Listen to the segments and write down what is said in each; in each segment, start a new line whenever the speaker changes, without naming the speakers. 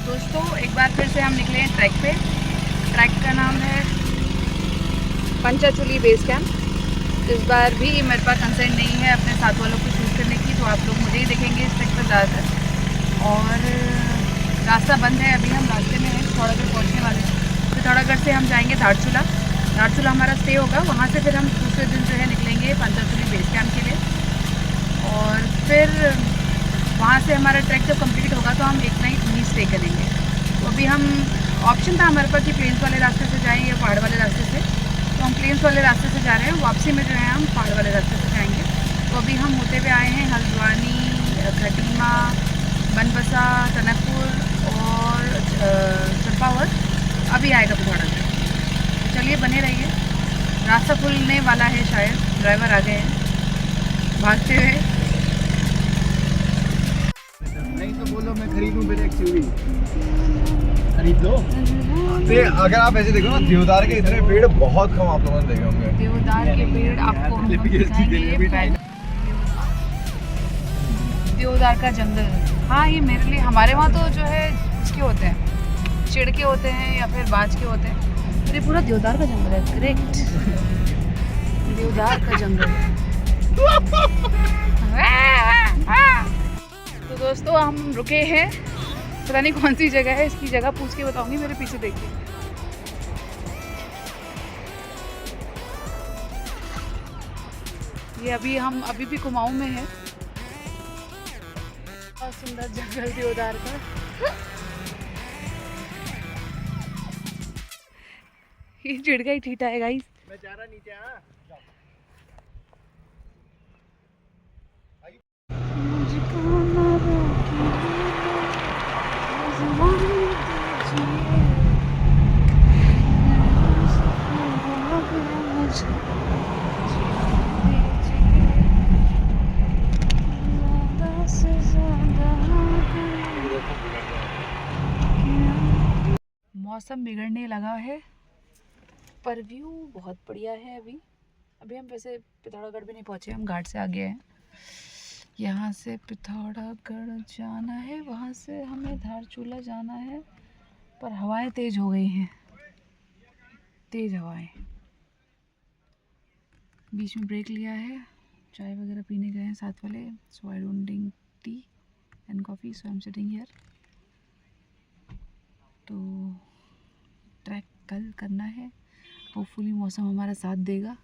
दोस्तों एक बार फिर से हम निकले हैं ट्रैक पे। ट्रैक का नाम है पंचाचूली बेस कैंप। इस बार भी मेरे पास कंसेंट नहीं है अपने साथ वालों को शूट करने की, तो आप लोग मुझे ही देखेंगे इस ट्रैक पर ज़्यादातर। और रास्ता बंद है, अभी हम रास्ते में हैं, पिथौरागढ़ पहुँचने वाले हैं। पिथौरागढ़ से हम जाएंगे धारचूला। धारचूला हमारा स्टे होगा, वहाँ से फिर हम दूसरे दिन जो है निकलेंगे पंचाचूली बेस कैंप के लिए। और फिर वहाँ से हमारा ट्रैक जब कंप्लीट होगा तो हम एक नाइट वहीं स्टे करेंगे। तो अभी हम ऑप्शन था हमारे पास कि प्लेन्स वाले रास्ते से जाएँ या पहाड़ वाले रास्ते से, तो हम प्लेन्स वाले रास्ते से जा रहे हैं। वापसी में जो है हम पहाड़ वाले रास्ते से जाएंगे। तो अभी हम होते हुए आए हैं हल्द्वानी, खटीमा, बनबसा, टनकपुर और चंपावत। अभी आएगा पिथौरागढ़। तो चलिए बने रहिए, रास्ता खुलने वाला है शायद, ड्राइवर आ गए हैं भागते हुए।
नहीं तो बोलो मैं खरीदूं फिर एक्चुअली खरीद लो। अगर आप ऐसे देखो ना, देवदार के इतने पेड़ बहुत कम आप लोगों ने देखे होंगे।
देवदार के पेड़ आपको हम दिखाएंगे। देवदार का जंगल, हाँ ये मेरे लिए, हमारे वहाँ तो जो है उसके होते हैं, चिड़ के होते हैं या फिर बाज के होते हैं। ये पूरा देवदार का जंगल है। करेक्ट, देवदार का जंगल। तो दोस्तों हम रुके हैं, पता नहीं कौन सी जगह है, इसकी जगह पूछ के बताऊंगी। मेरे पीछे देखिए, ये हम अभी भी कुमाऊं में हैं। बहुत सुंदर जंगल देवदार का। ये चिड़ गई, ठीठा है गाइस।
मैं जा रहा नीचे। हाँ
मौसम बिगड़ने लगा है, पर व्यू बहुत बढ़िया है। अभी हम वैसे पिथौरागढ़ भी नहीं पहुंचे, हम घाट से आगे हैं। यहाँ से पिथौरागढ़ जाना है, वहाँ से हमें धारचूला जाना है, पर हवाएं तेज हो गई हैं, तेज हवाएं। बीच में ब्रेक लिया है, चाय वगैरह पीने गए हैं साथ वाले। So I don't drink tea and coffee, so I am sitting here. तो ट्रैक कल करना है, होपफुली मौसम हमारा साथ देगा।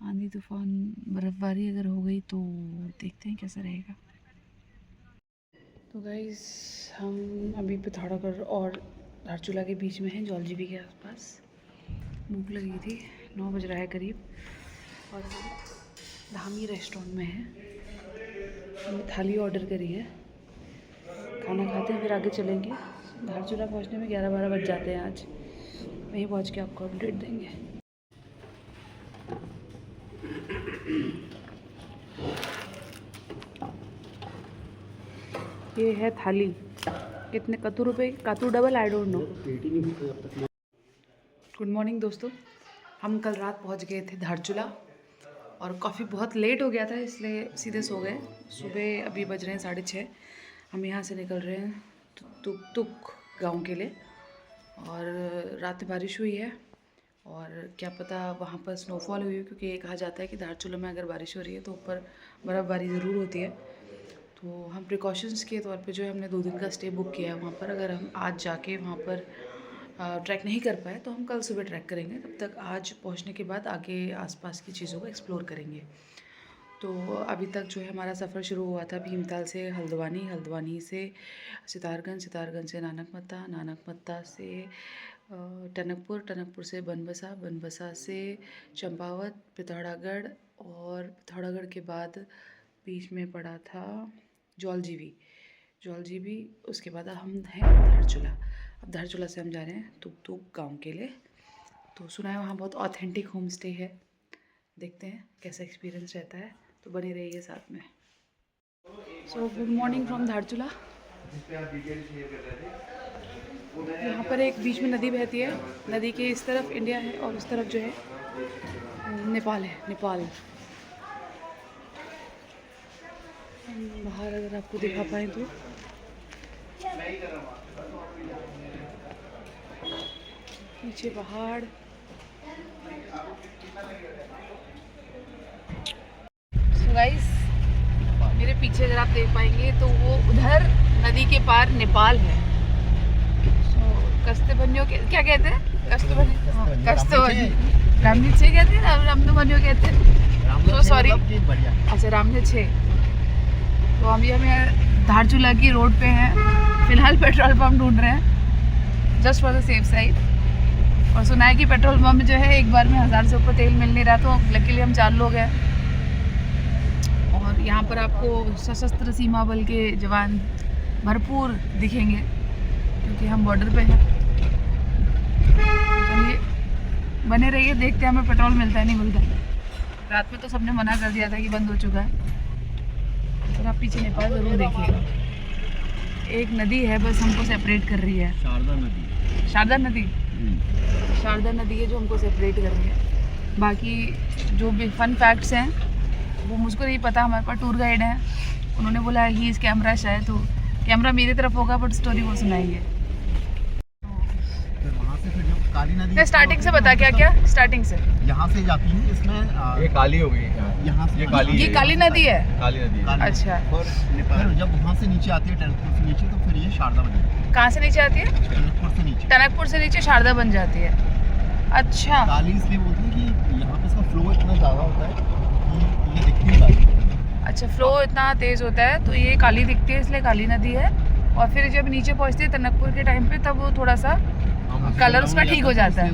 आंधी तूफान बर्फ़बारी अगर हो गई तो देखते हैं कैसा रहेगा। तो गाइस हम अभी पिथौरागढ़ और धारचूला के बीच में हैं, जौलजीबी के आसपास। भूख लगी थी, 9 बज रहा है करीब, और हम धामी रेस्टोरेंट में हैं। हमने थाली ऑर्डर करी है, खाना खाते हैं फिर आगे चलेंगे। धारचूला पहुंचने में 11-12 बज जाते हैं आज। वहीं पहुंच के आपको अपडेट देंगे। ये है थाली, कितने कतू रुपए, कातू double, I don't know. Good morning दोस्तों, हम कल रात पहुंच गए थे धारचूला, और काफ़ी बहुत लेट हो गया था इसलिए सीधे सो गए। सुबह अभी बज रहे हैं 6:30। हम यहाँ से निकल रहे हैं तुक गांव के लिए, और रात में बारिश हुई है, और क्या पता वहाँ पर स्नोफॉल हुई हो, क्योंकि ये कहा जाता है कि धारचूला में अगर बारिश हो रही है तो ऊपर बर्फ़बारी ज़रूर होती है। तो हम प्रिकॉशंस के तौर पे जो है हमने 2 दिन का स्टे बुक किया है वहाँ पर। अगर हम आज जाके वहाँ पर ट्रैक नहीं कर पाए तो हम कल सुबह ट्रैक करेंगे। तब तक आज पहुँचने के बाद आगे आसपास की चीज़ों को एक्सप्लोर करेंगे। तो अभी तक जो है हमारा सफ़र शुरू हुआ था भीमताल से हल्द्वानी, हल्द्वानी से सितारगंज, सितारगंज से नानकमत्ता, नानकमत्ता से टनकपुर, टनकपुर से बनबसा, बनबसा से चंपावत, पिथौरागढ़, और पिथौरागढ़ के बाद बीच में पड़ा था जौलजीबी, जौलजीबी। उसके बाद हम हैं धारचूला। अब धारचूला से हम जा रहे हैं तुक गांव के लिए। तो सुना है वहाँ बहुत ऑथेंटिक होम स्टे है, देखते हैं कैसा एक्सपीरियंस रहता है। तो बने रहिए साथ में। So good morning from Dharchula. यहाँ पर एक बीच में नदी बहती है, नदी के इस तरफ इंडिया है और उस तरफ जो है नेपाल है, नेपाल। बाहर अगर आपको दिखा पाएँ तो पीछे पहाड़। So guys, मेरे पीछे अगर आप देख पाएंगे तो वो उधर नदी के पार नेपाल है। So, कस्तबन्यो क्या कहते हैं? कस्तबन्यो रामजी 6 कहते हैं, रामदुमन्यो कहते हैं। तो सॉरी, अच्छा रामजी 6। तो अभी हमें धारचूला की रोड पे हैं, फिलहाल पेट्रोल पंप ढूंढ रहे हैं just for the safe side. और सुना है कि पेट्रोल पंप जो है एक बार में 1000 से ऊपर तेल मिल नहीं रहा, तो लकीली हम 4 लोग हैं। और यहाँ पर आपको सशस्त्र सीमा बल के जवान भरपूर दिखेंगे क्योंकि हम बॉर्डर पे हैं। चलिए बने रहिए, देखते हैं हमें पेट्रोल मिलता है नहीं मिलता है। रात में तो सबने मना कर दिया था कि बंद हो चुका है। और आप पीछे नेपाल ज़रूर देखिएगा, एक नदी है बस हमको सेपरेट कर रही है। शारदा नदी। शारदा नदी, शारदा नदी है जो हमको सेपरेट कर रही है। बाकी जो भी फन फैक्ट्स हैं वो मुझको नहीं पता। हमारे पास टूर गाइड है, उन्होंने बोला ही इस कैमरा शायद, तो कैमरा मेरी तरफ होगा बट स्टोरी वो सुनाएंगे।
काली नदी
स्टार्टिंग से बता, क्या क्या स्टार्टिंग से
यहाँ से जाती है, इसमें ये काली हो गई यहाँ से, ये काली
नदी है।
काली नदी है।
अच्छा,
और फिर जब वहाँ से नीचे आती है टनकपुर से नीचे, तो फिर ये शारदा बन जाती है।
कहाँ से नीचे आती है?
टनकपुर से नीचे।
टनकपुर से नीचे शारदा बन जाती है। अच्छा,
काली इसलिए बोलते हैं कि यहाँ पे इसका फ्लो इतना ज़्यादा होता है कि ये दिखती है काली।
अच्छा, फ्लो इतना तेज होता है तो ये काली दिखती है, इसलिए काली नदी है। और फिर जब नीचे पहुँचती है टनकपुर के टाइम पे, तब वो थोड़ा सा कलर उसका ठीक हो जाता है,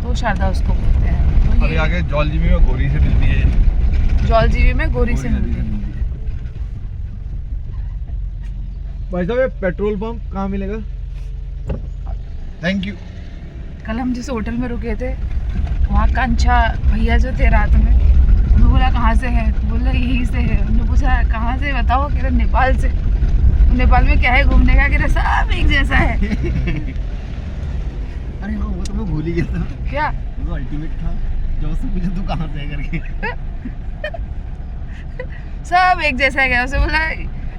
तो शारदा उसको बोलते हैं। तो
अभी आगे जौलजीबी में गोरी से मिलती है।
जौलजीबी में गोरी से मिलती है।
भाई साहब, ये पेट्रोल पंप कहाँ मिलेगा? Thank you.
कल हम जिस होटल में रुके थे वहाँ कांचा भैया जो थे रात में, उन्होंने बोला कहाँ से है, बोला यहीं से है। उन्होंने पूछा कहाँ से, बताओ, कह रहे नेपाल से। नेपाल में क्या है घूमने का, कह रहे सब एक जैसा है।
अरे हाँ, वो तो मैं भूल ही गया था।
क्या?
वो अल्टीमेट था जब उससे पूछा तू कहाँ से है करके।
सब एक जैसा है। उसे बोला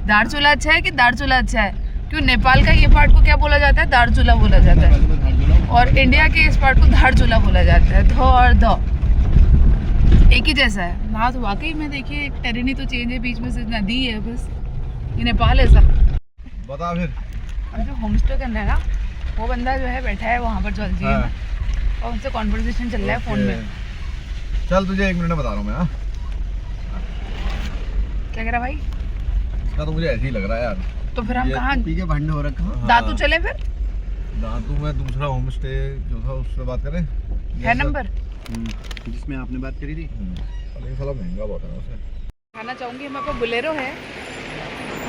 धारचूला अच्छा है कि दारचूला अच्छा है, क्यों नेपाल का ये पार्ट को क्या बोला जाता है? दारचूला बोला जाता है, और इंडिया के इस पार्ट को धारचूला बोला जाता है। धो और ध एक ही जैसा है। हाँ, तो वाकई में देखिए एक टेरेनी तो चेंज है, बीच में से नदी है बस। ये नेपाल है सब।
बता फिर।
अब जो होम स्टे करना है ना, वो बंदा जो है बैठा है वहाँ पर जल्दी में, और उनसे कॉन्वर्सेशन चल रहा है फोन में।
चल तुझे 1 मिनट में बता रहा हूँ मैं।
क्या कह रहा भाई?
इसका तो मुझे ऐसे ही लग रहा है यार।
तो फिर हम कहाँ?
पी के भंड हो रखा।
दातू चले फिर?
दातू में दूसरा होम स्टे जो था उससे बात करें,
है नंबर
जिसमें आपने बात करी थी। लेकिन साला महंगा बहुत है उसे।
खाना चाहूँगी। हमारे पास बोलेरो है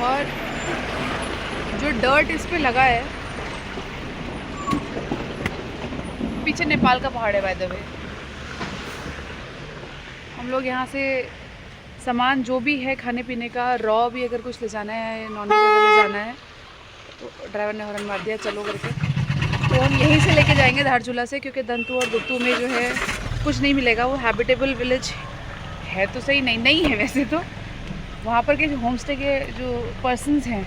और जो डर्ट इस पे लगा है, पीछे नेपाल का पहाड़ है बाय द वे। हम लोग यहाँ से सामान जो भी है खाने पीने का, रॉ भी अगर कुछ ले जाना है, नॉन वेज अगर ले जाना है, तो ड्राइवर ने हॉर्न मार दिया चलो करके। तो हम यहीं से लेके जाएंगे धारचूला से, क्योंकि दंतू और दुत्तू में जो है कुछ नहीं मिलेगा। वो हैबिटेबल विलेज है तो सही, नहीं है वैसे तो। वहाँ पर के होम स्टे के जो पर्सनस हैं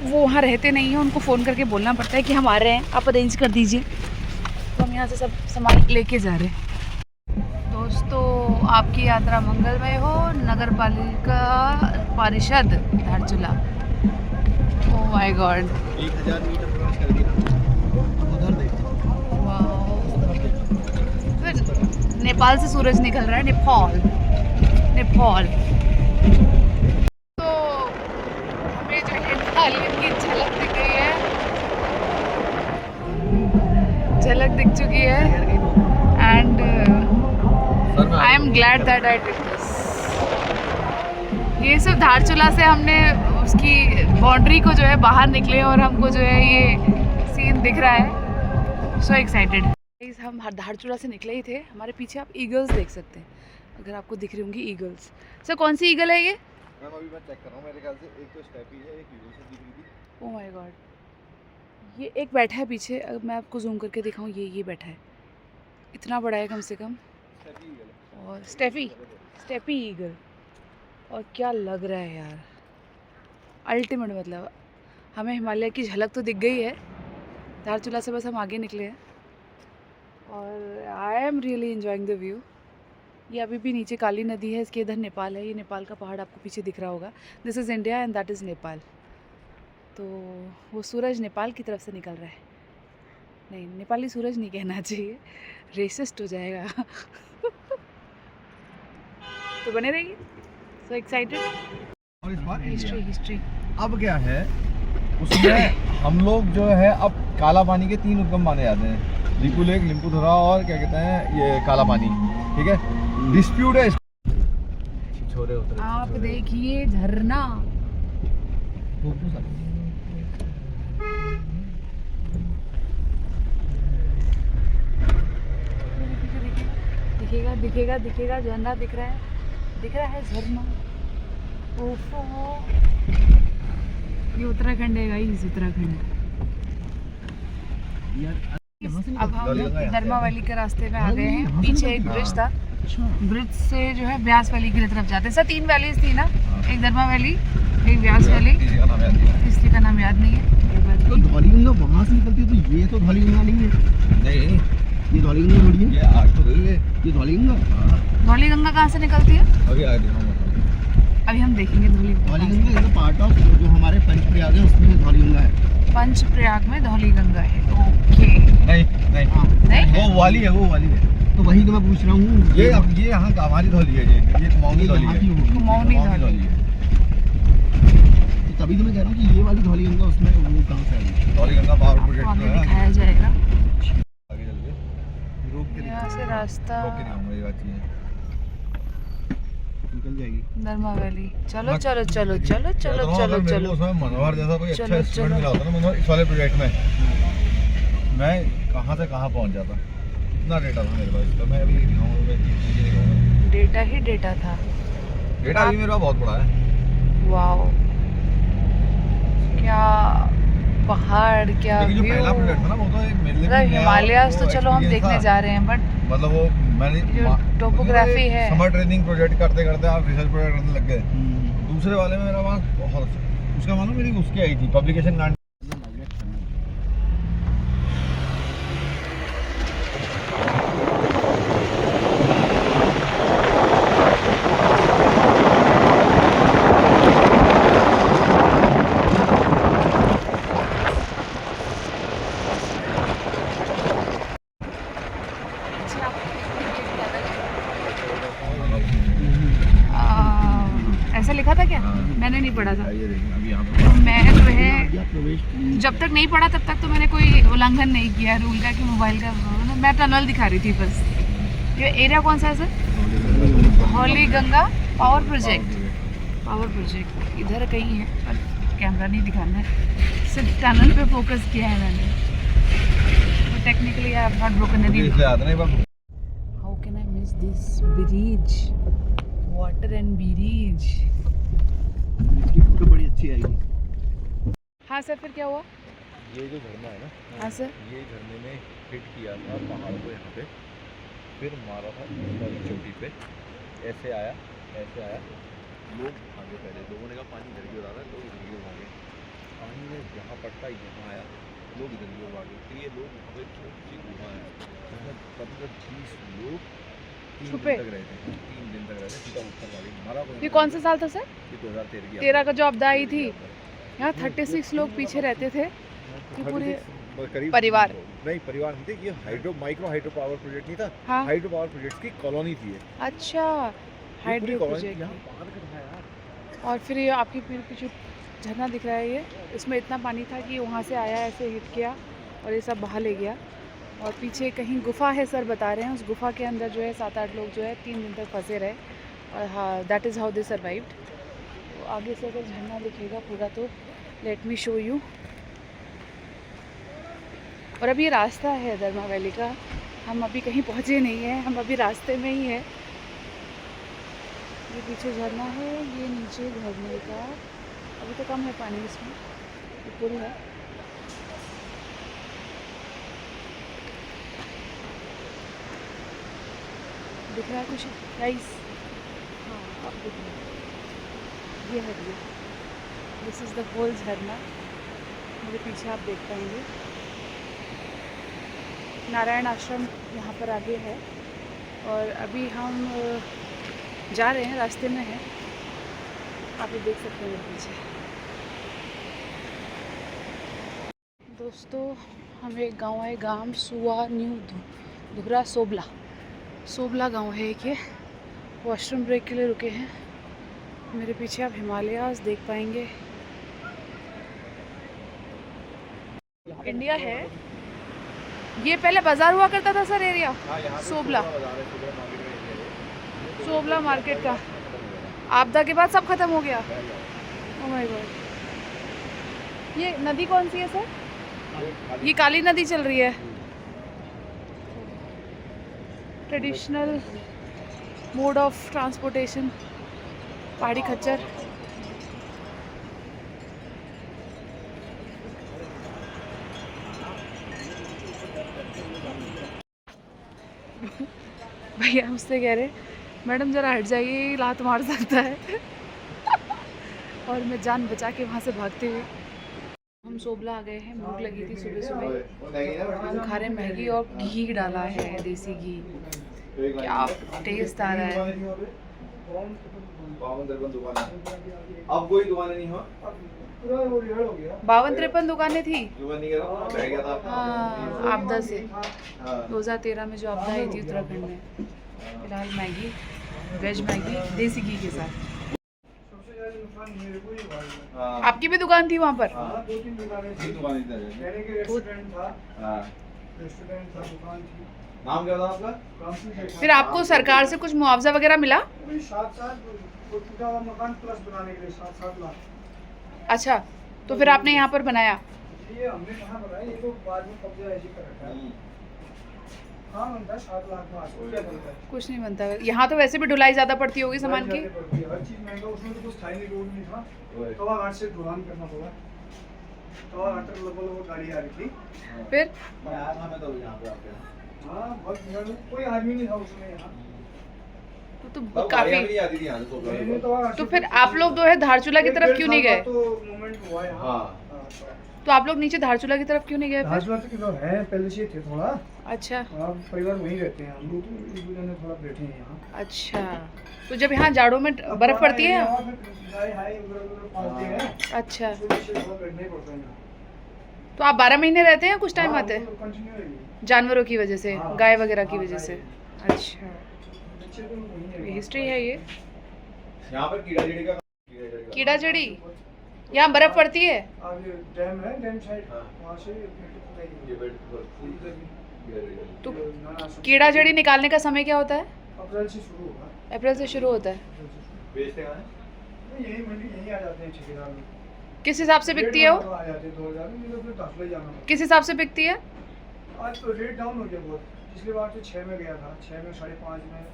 वो वहाँ रहते नहीं हैं, उनको फ़ोन करके बोलना पड़ता है कि हम आ रहे हैं, आप अरेंज कर दीजिए। तो हम यहाँ से सब सामान लेके जा रहे हैं। दोस्तों, आपकी यात्रा मंगलमय हो। नगर पालिका परिषद Dharchula. Oh my god,
1000 metre cross कर दिया। उधर देख।
फिर नेपाल से सूरज निकल रहा है। नेपाल। तो हमें जो है हिमालयन की झलक दिख गई है, झलक दिख चुकी है। And I am glad that I did this. ये सिर्फ धारचूला से हमने उसकी बाउंड्री को जो है बाहर निकले और हमको जो है ये सीन दिख रहा है। So excited. हम धारचूला से निकले ही थे, हमारे पीछे आप ईगल्स देख सकते हैं, अगर आपको दिख रही होंगी ईगल्स। सर कौन सी ईगल है ये?
मैम अभी मैं चेक कर रहा हूँ, मेरे ख्याल से एक तो स्टेपी है, एक ईगल से दिख रही थी।
ओह माय गॉड, ये एक बैठा है पीछे। अगर मैं आपको जूम करके दिखाऊं, ये बैठा है, इतना बड़ा है कम से कम।
स्टेपी ईगल है।
और स्टेपी ईगल। और क्या लग रहा है यार, अल्टीमेट। मतलब हमें हिमालय की झलक तो दिख गई है, धारचूला से बस हम आगे निकले हैं और I am really enjoying the view. ये अभी भी नीचे काली नदी है, इसके इधर नेपाल है, ये नेपाल का पहाड़ आपको पीछे दिख रहा होगा। This is India and that is Nepal. तो वो सूरज नेपाल की तरफ से निकल रहा है। नहीं, नेपाली सूरज नहीं कहना चाहिए, रेसिस्ट हो जाएगा। तो बने रहिए, सो एक्साइटेड।
और इस बार
हिस्ट्री
अब क्या है उसमें हम लोग जो है अब काला पानी के 3 उद्गम माने जाते हैं, लिपू लेक, लिम्पुथुरा और क्या कहते हैं ये काला पानी। ठीक है, डिस्प्यूट है। छोरे उतरे
आप देखिए झरना। दिखेगा दिखेगा दिखेगा, झरना दिख रहा है झरना। ओफो, ये उत्तराखंड है गाइस, उत्तराखंड। अब हम धर्मा वैली के रास्ते में आ गए हैं। पीछे एक ब्रिज था, ब्रिज से जो है ब्यास वैली की तरफ जाते हैं। सर 3 वैलीज थी ना, एक धर्मा वैली, एक ब्यास वैली, तीसरी का नाम याद नहीं है।
तो धौलीगंगा वहाँ से निकलती है, तो ये तो धौलीगंगा नहीं है। नहीं, ये धौलीगंगा थोड़ी है, ये आग तो गई है, ये धौलीगंगा।
धौलीगंगा कहाँ से निकलती है?
अभी आ दिखाऊंगा।
अभी हम देखेंगे
धौलीगंगा इज पार्ट ऑफ जो हमारे पंचप्रयाग है, उसमें धौलीगंगा है।
पंचप्रयाग में धौलीगंगा है, ओके।
नहीं नहीं
नहीं,
वो वाली है, वो वाली है। तो वही तो मैं पूछ रहा हूँ। ये अब ये यहाँ का हमारी धौली है, ये कुमाऊनी धौली है,
कुमाऊनी धौली
है। तो तभी तो मैं कह रहा हूँ कि ये वाली धौलीगंगा उसमें वो कहाँ से आई? धौलीगंगा पावर प्रोजेक्ट
आगे दिखाया जाएगा।
आगे चल के रोक के
यहाँ से रास्ता
रोक के दिखाऊंगा, ये बात है, निकल जाएगी
धर्मा वैली। चलो चलो चलो चलो चलो चलो चलो।
उसमें मनोहर जैसा कोई अच्छा
चलो,
स्टूडेंट
चलो।
मिला होता ना मनोहर इस वाले प्रोजेक्ट में, मैं कहाँ से कहाँ पहुँच जाता। इतना डेटा था मेरे पास, तो मैं अभी दिखाऊंगा।
डेटा ही डेटा था।
डेटा अभी मेरे पास बहुत बड़ा है।
वाओ, क्या पहाड़, क्या
लेकिन जो
व्यू।
पहला प्रोजेक्ट था ना वो तो एक मेरे लिए भी नया
हिमालयास तो
वो
चलो हम
experience
देखने
था।
जा रहे हैं, बट
मतलब वो मैंने
जो टोपोग्राफी है।
समर ट्रेनिंग प्रोजेक्ट करते करते आप रिसर्च प्रोजेक्ट करने लग गए। दूसरे वाले में मेरा पास बहुत अच्छा, उसका मालूम मेरी उसकी आई थी पब्लिकेशन ग्रांट।
ऐसा लिखा था क्या?
हाँ।
मैंने नहीं पढ़ा था।
ये देखिए अभी यहाँ
तो मैं जो है जब तक नहीं पढ़ा तब तक तो मैंने कोई उल्लंघन नहीं किया रूल का कि मोबाइल का। मैं टनल दिखा रही थी बस। ये एरिया कौन सा है sir? Dhauliganga power project. Power project इधर कहीं है पर कैमरा नहीं दिखाना है, सिर्फ टनल पे फोकस किया है मैंने। तो technically I have not broken any. How can I miss this bridge, water and bridge.
इसकी फोटो बड़ी अच्छी आएगी।
हाँ सर, फिर क्या हुआ?
ये जो झरना है ना,
हाँ सर,
ये झरने ने हिट किया था पहाड़ को यहाँ पे, फिर मारा था वाली चोटी पे, ऐसे आया लोग भागे। पहले लोगों ने कहा पानी इधर की ओर आ रहा है, लोग इधर की ओर भागे। पानी में यहाँ पड़ता यहाँ आया, लोग इधर की ओर भागे। फिर ये लोग वहाँ पे छोटी सी गुफा है, उसमें 15-20 लोग 3
छुपे।
दिन तक रहे थे, 3 दिन तक रहे थे, सीधा ऊपर वाले मारा कोई।
ये कौन सा साल था सर?
ये 2013 की
13 का जो आपदा आई थी। यहाँ 36 लोग पीछे रहते थे। ये पूरे
करीब
परिवार।
नहीं, परिवार नहीं थे, ये माइक्रो हाइड्रो पावर प्रोजेक्ट नहीं था।
हाँ।
हाइड्रो पावर प्रोजेक्ट की कॉलोनी थी ये।
अच्छा, हाइड्रो प्रोजेक्ट। और फिर ये आपके पीछे झरना दिख रहा है, ये इसमें इतना पानी था कि वहाँ से आया, ऐसे हिट किया और ये सब बहा ले गया। और पीछे कहीं गुफा है सर बता रहे हैं, उस गुफा के अंदर जो है 7-8 लोग जो है 3 दिन तक फंसे रहे। और हाँ, that is how they survived. तो आगे से अगर झरना दिखेगा पूरा तो लेट मी शो यू। और अभी ये रास्ता है धर्मा वैली का, हम अभी कहीं पहुँचे नहीं हैं, हम अभी रास्ते में ही है। ये पीछे झरना है, ये नीचे झरने का अभी तो कम है पानी इसमें, ये पुल है। दिख रहा है कुछ गाइस? हाँ, अब दिख रहा है, ये है ये। दिस इज़ द होल झरना। मेरे पीछे आप देख पाएंगे नारायण आश्रम यहाँ पर आगे है और अभी हम जा रहे हैं, रास्ते में हैं, आप ये देख सकते हैं मेरे पीछे। दोस्तों हमें एक गांव है, गांव सुआ न्यू धुरा सोबला गांव है एक। ये वॉशरूम ब्रेक के लिए रुके हैं। मेरे पीछे आप हिमालयास देख पाएंगे। इंडिया है ये। पहले बाजार हुआ करता था सर एरिया सोबला मार्केट का। आपदा के बाद सब खत्म हो गया। ओह माय गॉड। ये नदी कौन सी है सर? ये काली नदी चल रही है। ट्रेडिशनल मोड ऑफ ट्रांसपोर्टेशन पहाड़ी खच्चर। भैया मुझसे कह रहे मैडम ज़रा हट जाइए, लात मार सकता है। और मैं जान बचा के वहाँ से भागते हुए हम सोबला आ गए हैं। भूख लगी थी सुबह सुबह। हम खा रहे मैगी और घी डाला है, देसी घी। क्या टेस्ट आ रहा है।
अब कोई दुकानें नहीं हो।
52-53 दुकानें थी। हाँ आपदा से 2013 में जो आपदा आई थी उत्तराखंड में। फिलहाल मैगी, वेज मैगी देसी घी के साथ। आपकी भी दुकान थी वहाँ पर?
दो-तीन दुकानें थी। नाम क्या था आपका?
फिर आपको सरकार से कुछ मुआवजा वगैरह मिला?
7 मकान प्लस बनाने के लिए 7 लाख।
अच्छा, तो फिर आपने यहाँ पर बनाया?
ये हमने कहाँ बनाया, ये तो बाद में कब्जा ऐसे कर रखा है। हाँ बनता है 7 लाख में। आजकल क्या बनता है?
कुछ नहीं बनता। यहाँ तो वैसे भी ढुलाई ज़्यादा पड़ती होगी सामान की।
हर चीज़ महंगा। उसमें तो कुछ था ही नहीं, रोड नहीं था। तवा घाट से ढुलान करना पड़ा। तवा घाट तक लगभग गाड़ी आ रही थी।
फिर
हाँ बहुत भीड़, कोई आदमी नहीं था उसमें यहाँ।
तो काफी।
मैंने तवा घाट
तो
से
फिर आप लोग जो है धारचूला की तरफ क्यों नहीं गए?
तो मोमेंट हुआ यहाँ।
हाँ।
तो आप लोग नीचे धारचूला की तरफ क्यों नहीं गए फिर?
धारचूला तो है पहले से थे थोड़ा।
अच्छा
आप परिवार वहीं रहते हैं, हम लोग तो इस वजह से थोड़ा बैठे हैं यहाँ।
अच्छा, तो जब यहाँ जाड़ों में बर्फ पड़ती है? अच्छा, तो आप 12 महीने रहते हैं, कुछ टाइम आते हैं? जानवरों की वजह से, गाय वगैरह की वजह से। अच्छा, हिस्ट्री है ये।
यहाँ पर
कीड़ा जड़ी यहाँ बर्फ पड़ती है?
डैम है, डैम साइड वहाँ से
तो कीड़ा जड़ी निकालने का समय क्या होता है?
अप्रैल से शुरू होगा।
अप्रैल से शुरू होता है।
बेचते कहाँ हैं?
यही मंडी यहीं आ जाते हैं ठेकेदार लोग।
किस हिसाब से बिकती है वो?
आ जाते हैं 2000 में, तो फिर दाखिला जाना पड़ता
किस हिसाब से बिकती है?
है। आज तो रेट डाउन हो गया बहुत। पिछली बार तो 6 में गया था, 6 में 5.5 में।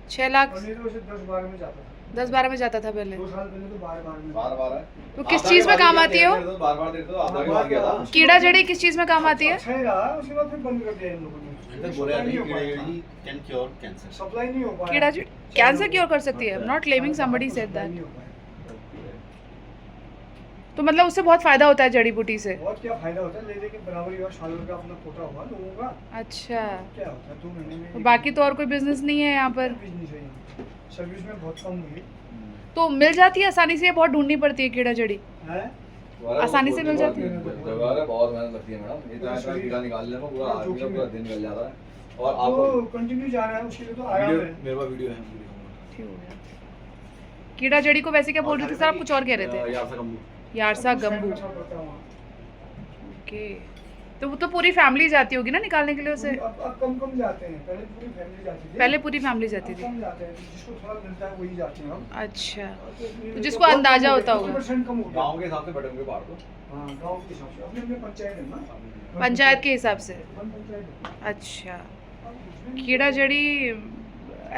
6 लाख
और नहीं तो उसे 10-12 में जाता था।
10-12 में जाता था पहले।
2 साल पहले तो 12 में।
बार है।
तो किस चीज़ में काम आती है वो?
बार देते तो आपका भी बात किया था।
कीड़ा जड़ी किस चीज़ में काम आती है?
अच्छा ही रहा, उसके बाद फिर बंद कर दिया इन लोगों ने। सप्लाई नहीं हो पाया।
कीड़ा जड़ी कैंसर क्योर कर सकती है? Not claiming somebody said that. तो मतलब उससे बहुत फायदा होता है जड़ी बूटी से?
बहुत क्या फायदा होता है, ले के बराबरी और सालों का अपना कोटा हुआ लोगों का।
अच्छा,
क्या होता है 2 महीने में।
तो बाकी तो और कोई बिजनेस नहीं है यहाँ पर?
बिजनेस है यहाँ, सर्विस में बहुत कम हुई
तो मिल जाती है आसानी से, बहुत ढूंढनी पड़ती है कीड़ा जड़ी?
है।
आसानी से मिल जाती है?
बहुत मेहनत लगती है मैडम। इतना कीड़ा निकालने में पूरा आदमी का पूरा दिन निकल जाता है। और आप
तो कंटिन्यू जा रहा है, उसके लिए तो आराम है।
मेरे पास वीडियो है।
ठीक हो गया। कीड़ा जड़ी को वैसे क्या बोल रहे थे सर आप? कुछ और कह रहे थे? यारसा गम्बू। ओके, तो वो तो पूरी फैमिली जाती होगी ना निकालने के लिए उसे?
अब कम जाते हैं, पहले पूरी फैमिली जाती थी।
पहले पूरी फैमिली जाती थी।
कम जाते हैं, जिसको थोड़ा मिलता है वही जाते हैं हम।
अच्छा, तो जिसको अंदाजा होता होगा।
50% कम हो गया।
गांव के हिसाब से बटेंगे बाहर तो।
हाँ गांव के हिसाब से, अपने अपने पंचायत है ना।
पंचायत के हिसाब से?
पंचायत है।
अच्छा, कीड़ा जड़ी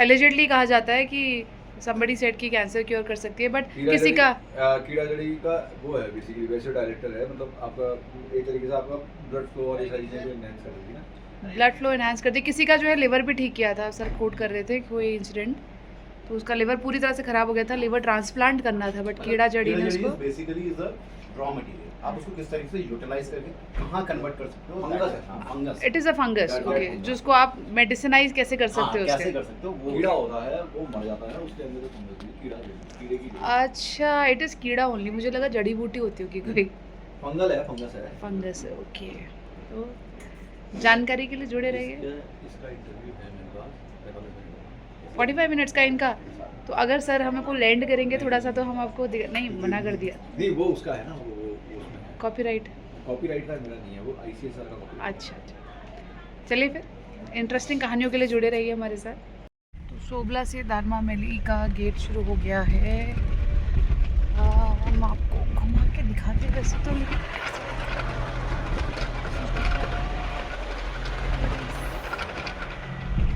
एलिजिडली कहा जाता है कि somebody said कि कैंसर क्योर कर सकती है, बट किसी का
कीड़ा जड़ी का वो है बेसिकली वैसे डायरेक्टर है, मतलब आपका एक तरीके से आपका ब्लड फ्लो और ये सारी चीजें एनहांस कर देगी ना।
ब्लड फ्लो एनहांस करती है। किसी का जो है लिवर भी ठीक किया था सर, कोट कर रहे थे कोई इंसिडेंट, तो उसका लिवर पूरी तरह से खराब हो गया था, लिवर ट्रांसप्लांट करना था, बट कीड़ा जड़ी ने उसको।
basically is a raw material आप उसको किस तरीके से यूटिलाइज करके कहाँ कन्वर्ट कर सकते हो
फंगस है।
हाँ fungus
it is a fungus,
That-
okay,
that-
जिसको आप मेडिसिनाइज कैसे कर सकते हो
कैसे
उसके?
कर सकते हो वो
कीड़ा होता है वो मर जाता है ना उसके अंदर जो फंगस भी कीड़े की
अच्छा, इट इज़ कीड़ा ओनली, मुझे लगा जड़ी बूटी होती होगी कोई।
फंगस है।
फंगस है, ओके। तो जानकारी के लिए जुड़े रहिए।
इसका इंटरव्यू है मेरे पास
45 मिनट्स का इनका। तो अगर सर हमें को लैंड करेंगे थोड़ा सा तो हम आपको नहीं मना कर दिया,
नहीं वो उसका है ना वो उसमें है
कॉपीराइट।
कॉपीराइट का मेरा नहीं है वो ICSR का copyright।
अच्छा अच्छा, चलिए फिर इंटरेस्टिंग कहानियों के लिए जुड़े रहिए हमारे साथ। तो सोबला से दानमा वैली का गेट शुरू हो गया है। हम आपको घुमा के दिखाते वैसे तो,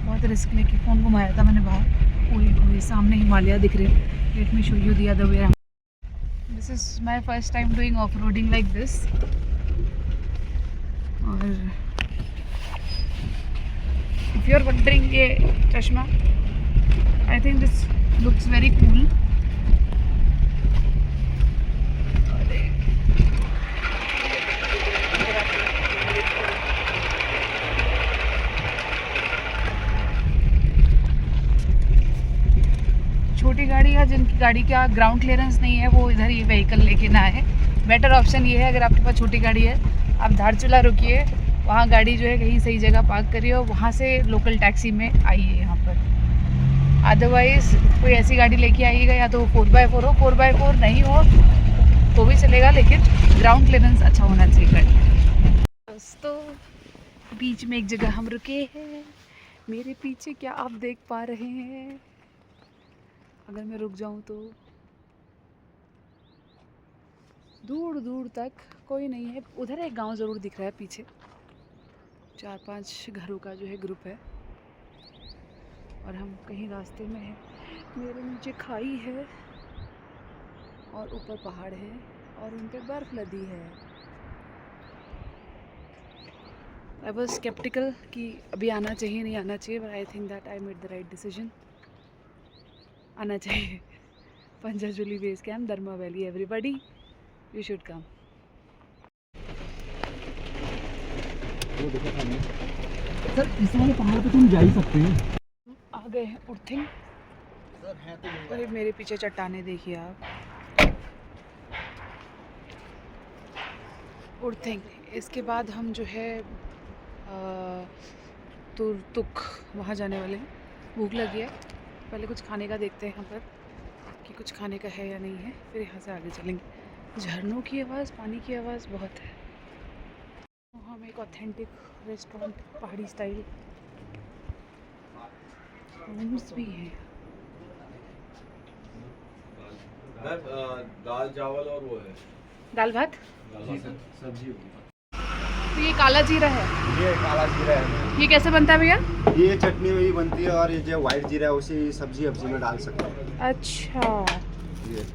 बहुत रिस्क लेके फ़ोन घुमाया था मैंने बाहर। वही सामने हिमालय दिख रहे हैं। Let me show you the other way around. This is my first time doing off roading like this. और इफ यू आर वंडरिंग ये चश्मा, I think this looks very cool. छोटी गाड़ी या जिनकी गाड़ी का ग्राउंड क्लियरेंस नहीं है वो इधर ये व्हीकल लेके ना आए। बेटर ऑप्शन ये है, अगर आपके पास छोटी गाड़ी है आप धारचूला रुकिए, वहाँ गाड़ी जो है कहीं सही जगह पार्क करिए और वहाँ से लोकल टैक्सी में आइए यहाँ पर। अदरवाइज़ कोई ऐसी गाड़ी लेके आइएगा, या तो 4x4 हो, 4x4 नहीं हो तो भी चलेगा, लेकिन ग्राउंड क्लियरेंस अच्छा होना चाहिए गाड़ी। दोस्तों बीच में एक जगह हम रुके हैं। मेरे पीछे क्या आप देख पा रहे हैं? अगर मैं रुक जाऊं तो दूर दूर तक कोई नहीं है। उधर एक गांव ज़रूर दिख रहा है पीछे, 4-5 घरों का जो है ग्रुप है और हम कहीं रास्ते में हैं। मेरे नीचे खाई है और ऊपर पहाड़ है और उन पे बर्फ़ लदी है। आई वॉज स्केप्टिकल कि अभी आना चाहिए नहीं आना चाहिए, but I think that I made the right decision. आना चाहिए। Panchachuli base camp, Darma valley, everybody you should come.
वो देखो सामने सर इस वाले पहाड़ पे तुम जा ही सकते हैं।
आ गए हैं उर्थिंग।
सर है तो
अरे मेरे पीछे चट्टाने देखिए आप, उर्थिंग। इसके बाद हम जो है तुर्तुक वहाँ जाने वाले हैं। भूख लगी है, पहले कुछ खाने का देखते हैं यहाँ पर कि कुछ खाने का है या नहीं है, फिर यहाँ से आगे चलेंगे। झरनों की आवाज़, पानी की आवाज़ बहुत है। हम एक ऑथेंटिक रेस्टोरेंट, पहाड़ी स्टाइल रूम्स भी हैं।
दाल चावल और वो है
दाल भात।
सब्जी।
तो ये काला जीरा है,
ये काला जीरा है,
ये कैसे बनता है भैया?
ये चटनी वही बनती है और ये जो व्हाइट जीरा है उसी सब्जी अब्जी में डाल सकते हैं।
अच्छा,
ये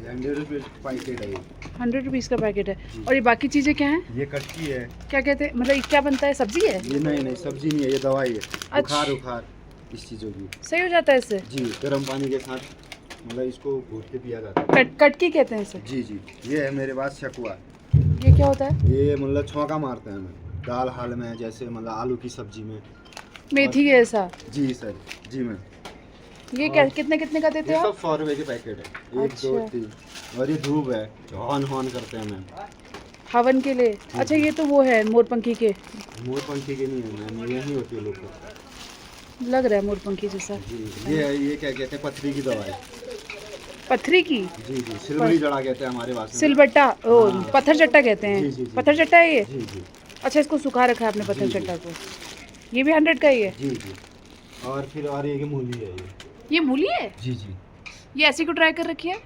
100 रुपये पैकेट है।
100 रुपीज़ का पैकेट है। और ये बाकी चीज़ें क्या हैं?
ये कटकी है।
क्या कहते हैं, मतलब ये क्या बनता है, सब्जी है?
ये नहीं सब्जी नहीं है, ये दवाई है। बुखार उखार इस चीज़ों की।
सही हो जाता है इससे?
जी गर्म पानी के साथ मतलब इसको घोट के पिया जाता है।
कटकी कहते हैं इसे?
जी जी। ये है मेरे पास शकुआ।
ये क्या होता है?
ये मतलब छौंका मारते हैं हमें दाल हाल में, जैसे मतलब आलू की सब्जी में।
मेथी है ऐसा?
जी सर जी मैम।
ये क्या कितने कितने का देते
ये
हैं
सब
आप?
100 रुपये के पैकेट है। 1 2
अच्छा।
3। और ये धूप है, हॉन हॉन करते हैं मैम।
हवन के लिए? अच्छा, ये तो वो है मोरपंखी के,
मोरपंखी के नहीं है मैम, यही होती है लोग को।
लग रहा है मोरपंखी जैसा।
जी ये क्या कहते हैं, पथरी की दवा है।
पथरी की?
जी जी सिलवरी जड़ा कहते हैं हमारे पास में।
सिलबट्टा, ओ
हाँ।
पत्थर चट्टा कहते
जी,
हैं।
जी, जी।
पत्थर चट्टा है ये?
जी जी
अच्छा, इसको सुखा रखा है आपने पत्थर
जी, जी।
चट्टा को। ये भी 100 का ही है?
जी जी। और फिर और ये मूली है
ये मूली है?
जी जी।
ये ऐसी को ट्राई कर रखी है?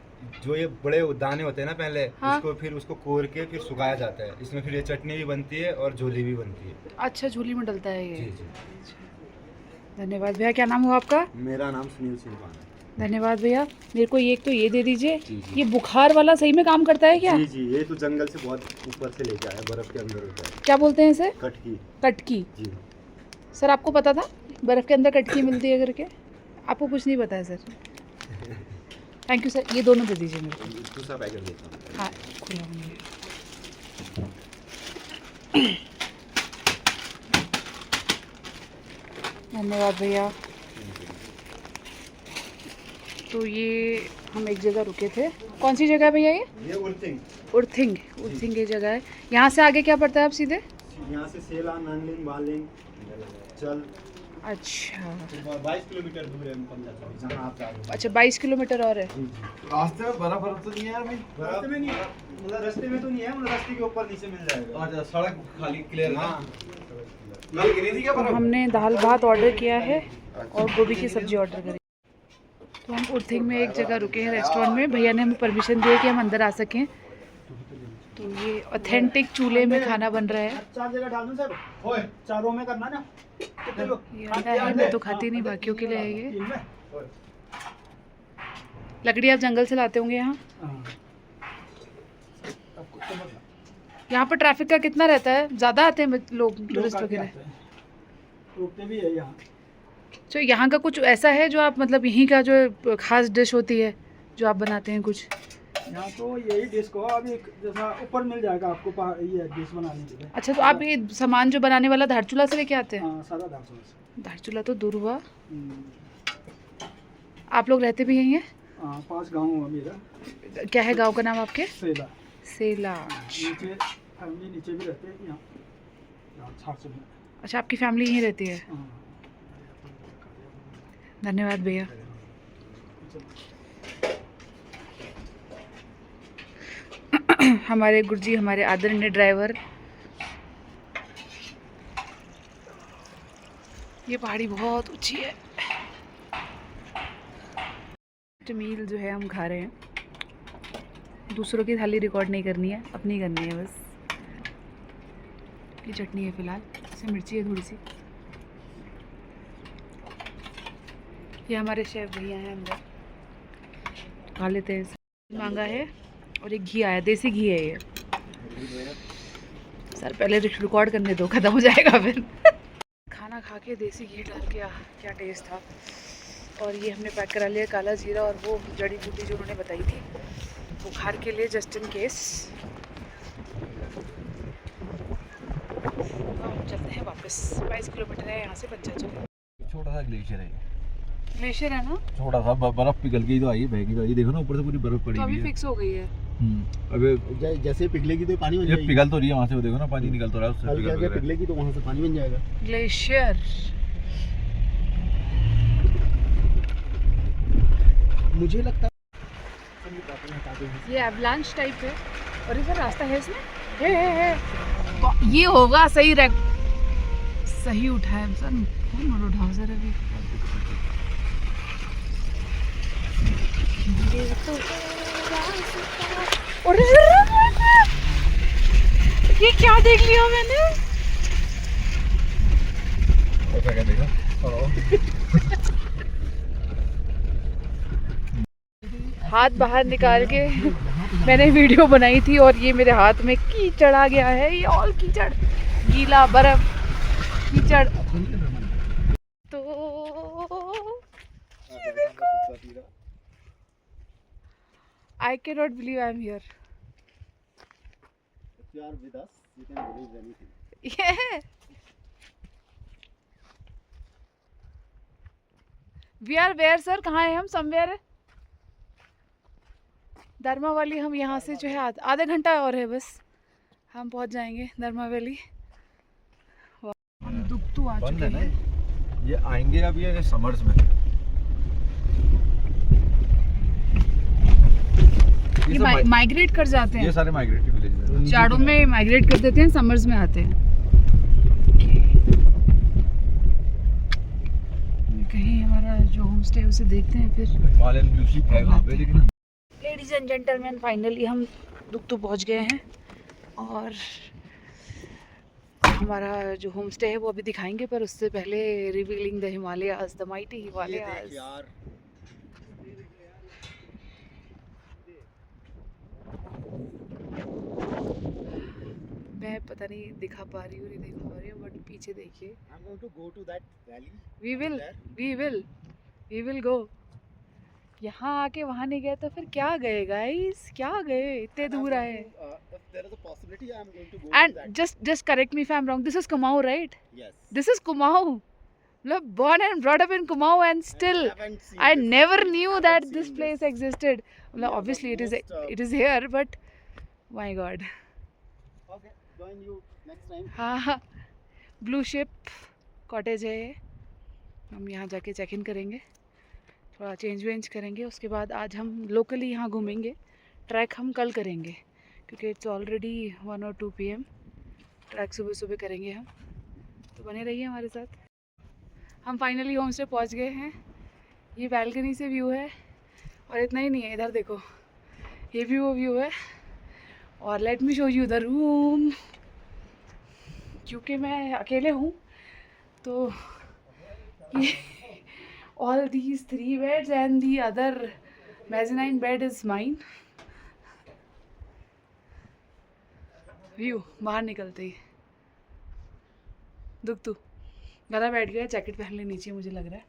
जो ये बड़े दाने होते हैं ना पहले,
हाँ।
उसको फिर उसको कोर के फिर सुखाया जाता है। इसमें फिर ये चटनी भी बनती है और झोली भी बनती है।
अच्छा, झोली में डलता है ये।
जी जी।
धन्यवाद भैया। क्या नाम हुआ आपका?
मेरा नाम सुनील सिंह पान है।
धन्यवाद भैया। मेरे को एक तो ये दे दीजिए।
जी, जी।
ये बुखार वाला सही में काम करता है क्या?
जी जी। ये तो जंगल से बहुत ऊपर से लेके आया, बर्फ के अंदर होता है।
क्या बोलते हैं इसे?
कटकी।
कटकी।
जी।
सर आपको पता था बर्फ़ के अंदर कटकी मिलती है करके? आपको कुछ नहीं पता है सर? थैंक यू सर, ये दोनों दे दीजिए मेरे को।
दूसरा पैकेट देता हूँ।
हाँ खुला नहीं है। धन्यवाद भैया। तो ये हम एक जगह रुके थे, कौन सी जगह है भैया ये उर्थिंग ये जगह है। यहाँ से आगे क्या पड़ता है आप सीधे?
यहाँ से सेला, नानलिंग, वालिंग, चल
अच्छा
22 किलोमीटर दूर है जहाँ आप जा रहे हो।
अच्छा 22 किलोमीटर और है।
रास्ते में बर्फ तो नहीं है यार भाई?
रास्ते में नहीं है, मतलब रास्ते में तो नहीं है, मतलब रास्ते के ऊपर नीचे मिल जाएगा।
अच्छा, सड़क खाली क्लियर है।
हाँ
कल गिरी थी क्या
तो
बर्फ?
हमने दाल भात ऑर्डर किया है और गोभी की सब्जी ऑर्डर करी। तो हम उर्थिंग में एक जगह रुके हैं रेस्टोरेंट में, भैया ने हमें परमिशन दी है कि हम अंदर आ सकें। तो ये ऑथेंटिक चूल्हे में खाना बन रहा है।
4 जगह डाल दूँ सर? ओए 4 में करना ना। कितने लोग?
ये अंडा है, मैं तो खाती नहीं, बाकियों के लिए है ये।
3 में?
लकड़ी आप जंगल से लाते होंगे यहाँ?
हाँ।
यहाँ पर ट्रैफिक का कितना रहता है? ज़्यादा आते हैं लोग टूरिस्ट वगैरह?
रुकते भी है यहाँ।
तो यहाँ का कुछ ऐसा है जो आप मतलब यहीं का जो खास डिश होती है जो आप बनाते हैं कुछ?
यहाँ तो यही डिश को अभी जैसा ऊपर मिल जाएगा आपको ये डिश बनाने के लिए।
अच्छा, तो आप ये सामान जो बनाने वाला धारचूला से लेके आते हैं?
हाँ सादा दाल से।
धारचूला तो दूर हुआ। आप लोग रहते भी यहीं हैं?
हाँ 5 गाँव है मेरा।
क्या है गांव का नाम आपके?
सेला।
सेला।
नीचे फैमिली नीचे भी रहते हैं यहाँ छाछ में।
अच्छा, आपकी फैमिली यहीं रहती है?
हाँ।
धन्यवाद भैया। हमारे गुरुजी, हमारे आदरणीय ड्राइवर। ये पहाड़ी बहुत ऊंची है। मील जो है हम खा रहे हैं, दूसरों की थाली रिकॉर्ड नहीं करनी है, अपनी करनी है बस। ये चटनी है फिलहाल, इसमें मिर्ची है थोड़ी सी। ये हमारे शेफ भैया हैं अंदर, खा लेते हैं। मांगा है और एक घी आया, देसी घी है ये। सर पहले रिकॉर्ड करने दो, ख़त्म हो जाएगा फिर। खाना खा के देसी घी डाल के क्या टेस्ट था। और ये हमने पैक करा लिया काला जीरा और वो जड़ी बूटी जो उन्होंने बताई थी बुखार के लिए, जस्ट इन केस। चलते हैं वापस। 22 किलोमीटर है यहाँ से पंचायत।
छोटा सा ग्लेशियर है,
ग्लेशियर है ना?
छोटा सा बर्फ पिघल गई तो आई, बह गई तो आई। देखो ना ऊपर से पूरी बर्फ पड़ी
तो
हुई
अभी
है।
फिक्स हो गई है।
अबे
जैसे पिघलेगी तो पानी बन
ये
जाएगी।
पिघल तो रही है वहाँ से, वो देखो ना पानी निकल तो रहा है उससे, पिघल रहा है।
पिघलेगी तो वहाँ से पानी बन जाएगा।
ग्लेशियर।
मुझे लगता
ये एवलांच टाइप है और इधर रास्ता है इसमें। है। ये होगा सही सही उठाया सर, कौन मोड़ उठाओ सर अभी। ये क्या देख लिया मैंने?
ऐसा क्या देखा?
हाथ बाहर निकाल के मैंने वीडियो बनाई थी और ये मेरे हाथ में कीचड़ आ गया है। ये ऑल कीचड़, गीला बर्फ, कीचड़। तो ये देखो, I can not believe I am here. We are where sir? कहाँ है हम? Somewhere Dharma valley. हम यहाँ से जो है आधा घंटा और है बस, हम पहुँच जाएंगे धर्मा वैली। हम दुखतू आ
बंद
चुके
है ना
हैं।
ये आएंगे अब ये समर्स में।
ये माइग्रेट कर जाते
ये
हैं,
सारे माइग्रेटिव विलेज हैं।
जाड़ों में माइग्रेट कर देते हैं, समर्स में आते हैं। कहीं हमारा जो होम स्टे है उसे देखते हैं फिर।
हिमालय ब्लू शिप है वहाँ पे, लेकिन
लेडीज एंड जेंटलमैन, फाइनली हम दुखतू पहुंच गए हैं और हमारा जो होम स्टे है वो अभी दिखाएंगे, पर उससे पहले revealing the Himalayas, the mighty Himalayas. मैं पता नहीं दिखा पा रही हूँ नहीं दिखा पा रही हूँ, बट पीछे देखिए। We will go. यहाँ आके वहाँ नहीं गए तो फिर क्या गए गाइस, क्या गए, इतने दूर आए.
There is a possibility I am going to go
And
to that.
just correct me if I'm wrong. This is Kumaon, right?
Yes.
This is Kumaon. Look, born and brought up in Kumaon, and still
haven't seen
I
this.
never knew
Haven't
that
seen
this place
this.
existed. Well,
Yeah,
obviously
but
it is here, but my God.
Okay, join you next time.
हाँ, blue ship cottage है ये. हम यहाँ जाके check in करेंगे, थोड़ा change वेंज करेंगे, उसके बाद आज हम लोकली यहाँ घूमेंगे. ट्रैक हम कल करेंगे क्योंकि इट्स ऑलरेडी 1 और 2 PM. ट्रैक सुबह सुबह करेंगे हम, तो बने रहिए हमारे साथ. हम फाइनली होम स्टे पहुँच गए हैं. ये बैल्कनी से व्यू है, और इतना ही नहीं है, इधर देखो ये भी वो व्यू है. और let me show you the room. क्योंकि मैं अकेले हूँ तो ये all these 3 beds and the other mezzanine bed is mine. View बाहर निकलते ही दुख तू गला बैठ गया, जैकेट पहन ले नीचे मुझे लग रहा है.